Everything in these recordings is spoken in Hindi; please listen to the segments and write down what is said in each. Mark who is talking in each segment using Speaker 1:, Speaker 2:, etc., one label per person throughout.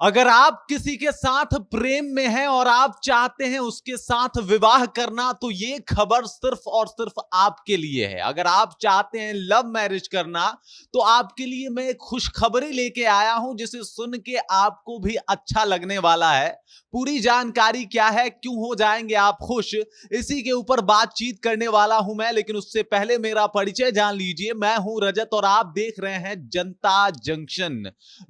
Speaker 1: अगर आप किसी के साथ प्रेम में हैं और आप चाहते हैं उसके साथ विवाह करना, तो ये खबर सिर्फ और सिर्फ आपके लिए है। अगर आप चाहते हैं लव मैरिज करना, तो आपके लिए मैं एक खुशखबरी लेके आया हूं, जिसे सुन के आपको भी अच्छा लगने वाला है। पूरी जानकारी क्या है, क्यों हो जाएंगे आप खुश, इसी के ऊपर बातचीत करने वाला हूं मैं। लेकिन उससे पहले मेरा परिचय जान लीजिए। मैं हूं रजत और आप देख रहे हैं जनता जंक्शन।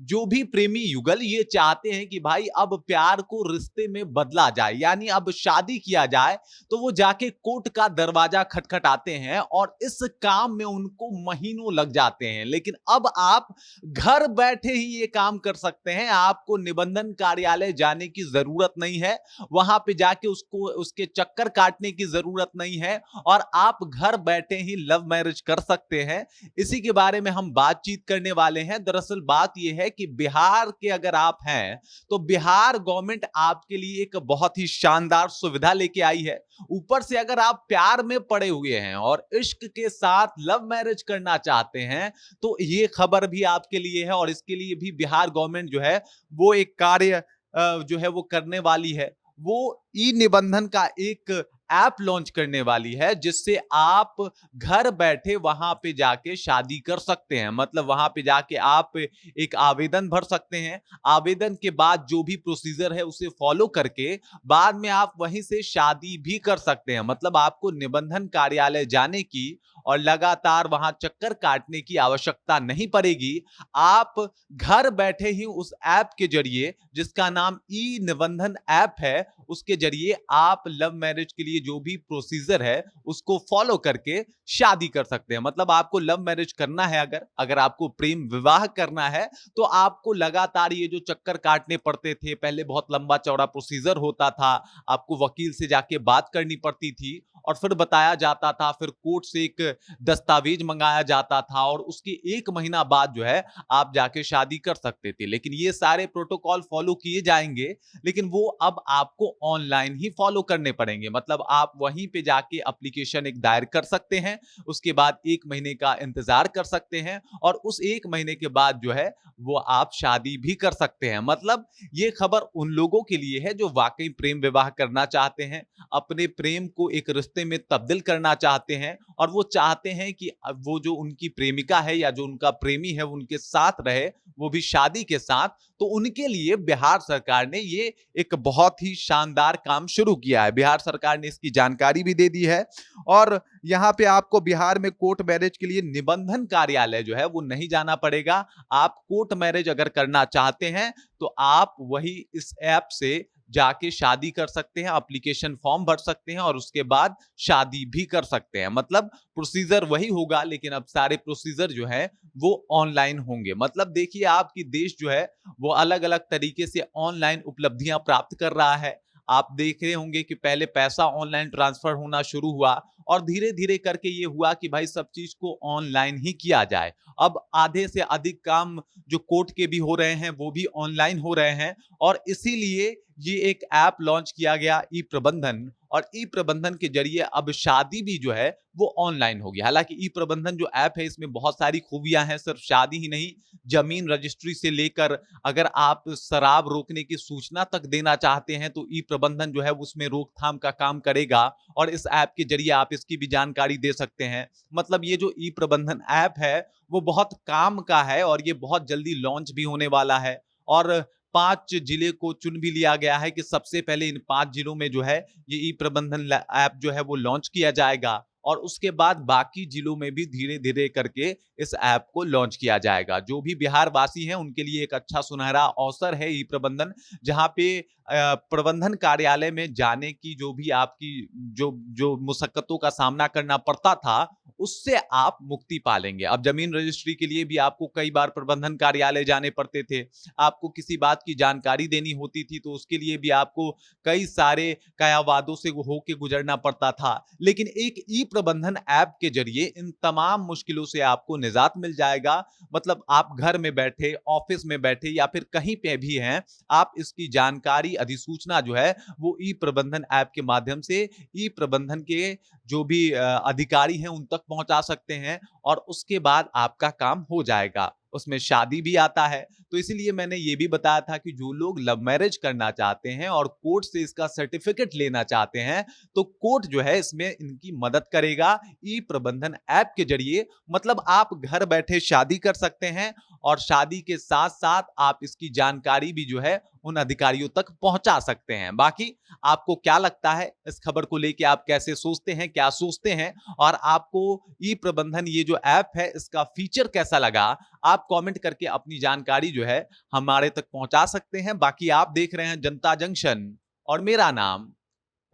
Speaker 1: जो भी प्रेमी युगल ये चाहते हैं कि भाई अब प्यार को रिश्ते में बदला जाए, यानी अब शादी किया जाए, तो वो जाके कोर्ट का दरवाजा खटखटाते हैं और इस काम में उनको महीनों लग जाते हैं। लेकिन अब आप घर बैठे ही ये काम कर सकते हैं। आपको निबंधन कार्यालय जाने की जरूरत नहीं है, वहां पे जाके उसको उसके चक्कर काटने की जरूरत नहीं है, और आप घर बैठे ही लव मैरिज कर सकते हैं। इसी के बारे में हम बातचीत करने वाले हैं। दरअसल बात यह है कि बिहार के अगर आप हैं, तो बिहार गवर्नमेंट आपके लिए एक बहुत ही शानदार सुविधा लेके आई है। ऊपर से अगर आप प्यार में पड़े हुए हैं और इश्क के साथ लव मैरिज करना चाहते हैं, तो ये खबर भी आपके लिए है। और इसके लिए भी बिहार गवर्नमेंट जो है वो एक कार्य जो है वो करने वाली है। वो ई निबंधन का एक ऐप लॉन्च करने वाली है, जिससे आप घर बैठे वहां पे जाके शादी कर सकते हैं। मतलब वहां पे जाके आप एक आवेदन भर सकते हैं। आवेदन के बाद जो भी प्रोसीजर है उसे फॉलो करके बाद में आप वहीं से शादी भी कर सकते हैं। मतलब आपको निबंधन कार्यालय जाने की और लगातार वहां चक्कर काटने की आवश्यकता नहीं पड़ेगी। आप घर बैठे ही उस ऐप के जरिए, जिसका नाम ई निबंधन ऐप है, उसके जरिए आप लव मैरिज के लिए जो भी प्रोसीजर है उसको फॉलो करके शादी कर सकते हैं। मतलब आपको लव मैरिज करना है, अगर अगर आपको प्रेम विवाह करना है, तो आपको लगातार ये जो चक्कर काटने पड़ते थे, पहले बहुत लंबा चौड़ा प्रोसीजर होता था, आपको वकील से जाके बात करनी पड़ती थी और फिर बताया जाता था, फिर कोर्ट से एक दस्तावेज मंगाया जाता था और उसके 1 महीना बाद जो है आप जाके शादी कर सकते थे। लेकिन ये सारे प्रोटोकॉल फॉलो किए जाएंगे, लेकिन वो अब आपको ऑनलाइन ही फॉलो करने पड़ेंगे। मतलब आप वहीं पे जाके एप्लीकेशन एक दायर कर सकते हैं, उसके बाद 1 महीने का इंतजार कर सकते हैं, और उस 1 महीने के बाद जो है वो आप शादी भी कर सकते हैं। मतलब ये खबर उन लोगों के लिए है जो वाकई प्रेम विवाह करना चाहते हैं, अपने प्रेम को एक रिश्ते में तब्दील करना चाहते हैं, और वो चाहते हैं कि वो जो उनकी प्रेमिका है या जो उनका प्रेमी है वो उनके साथ रहे, वो भी शादी के साथ। तो उनके लिए बिहार सरकार ने ये एक बहुत ही शानदार काम शुरू किया है। बिहार सरकार ने इसकी जानकारी भी दे दी है, और यहां पे आपको बिहार में कोर्ट मैरिज के लिए निबंधन कार्यालय जो है वो नहीं जाना पड़ेगा। आप कोर्ट मैरिज अगर करना चाहते हैं, तो आप वही इस ऐप से जाके शादी कर सकते हैं, एप्लीकेशन फॉर्म भर सकते हैं और उसके बाद शादी भी कर सकते हैं। मतलब प्रोसीजर वही होगा, लेकिन अब सारे प्रोसीजर जो है वो ऑनलाइन होंगे। मतलब देखिए, आपकी देश जो है वो अलग अलग तरीके से ऑनलाइन उपलब्धियां प्राप्त कर रहा है। आप देख रहे होंगे कि पहले पैसा ऑनलाइन ट्रांसफर होना शुरू हुआ, और धीरे धीरे करके ये हुआ कि भाई सब चीज को ऑनलाइन ही किया जाए। अब आधे से अधिक काम जो कोर्ट के भी हो रहे हैं वो भी ऑनलाइन हो रहे हैं, और इसीलिए ये एक ऐप लॉन्च किया गया ई प्रबंधन, और ई प्रबंधन के जरिए अब शादी भी जो है वो ऑनलाइन होगी। हालांकि ई प्रबंधन जो ऐप है इसमें बहुत सारी खूबियां हैं, सिर्फ शादी ही नहीं, जमीन रजिस्ट्री से लेकर अगर आप शराब रोकने की सूचना तक देना चाहते हैं, तो ई प्रबंधन जो है उसमें रोकथाम का काम करेगा, और इस ऐप के जरिए आप इसकी भी जानकारी दे सकते हैं। मतलब ये जो ई प्रबंधन ऐप है वो बहुत काम का है, और ये बहुत जल्दी लॉन्च भी होने वाला है। और 5 जिले को चुन भी लिया गया है कि सबसे पहले इन 5 जिलों में जो है ये ई प्रबंधन ऐप जो है वो लॉन्च किया जाएगा, और उसके बाद बाकी जिलों में भी धीरे धीरे करके इस ऐप को लॉन्च किया जाएगा। जो भी बिहार वासी हैं उनके लिए एक अच्छा सुनहरा अवसर है ई प्रबंधन, जहां पे प्रबंधन कार्यालय में जाने की जो भी आपकी जो जो मुशक्कतों का सामना करना पड़ता था, उससे आप मुक्ति पा लेंगे। अब जमीन रजिस्ट्री के लिए भी आपको कई बार प्रबंधन कार्यालय जाने पड़ते थे, आपको किसी बात की जानकारी देनी होती थी तो उसके लिए भी आपको कई सारे कयावादों से होके गुजरना पड़ता था। लेकिन एक ई प्रबंधन ऐप के जरिए इन तमाम मुश्किलों से आपको निजात मिल जाएगा। मतलब आप घर में बैठे, ऑफिस में बैठे या फिर कहीं पे भी हैं, आप इसकी जानकारी, अधिसूचना जो है वो ई प्रबंधन ऐप के माध्यम से ई प्रबंधन के जो भी अधिकारी हैं उन तक पहुंचा सकते हैं, और उसके बाद आपका काम हो जाएगा। उसमें शादी भी आता है। तो इसीलिए मैंने ये भी बताया था कि जो लोग लव मैरिज करना चाहते हैं और कोर्ट से इसका सर्टिफिकेट लेना चाहते हैं, तो कोर्ट जो है इसमें इनकी मदद करेगा ई प्रबंधन ऐप के जरिए। मतलब आप घर बैठे शादी कर सकते हैं और शादी के साथ साथ आप इसकी जानकारी भी जो है उन अधिकारियों तक पहुंचा सकते हैं। बाकी आपको क्या लगता है इस खबर को लेके, आप कैसे सोचते हैं, क्या सोचते हैं, और आपको ई प्रबंधन ये जो ऐप है इसका फीचर कैसा लगा, आप कमेंट करके अपनी जानकारी जो है हमारे तक पहुंचा सकते हैं। बाकी आप देख रहे हैं जनता जंक्शन और मेरा नाम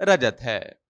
Speaker 1: रजत है।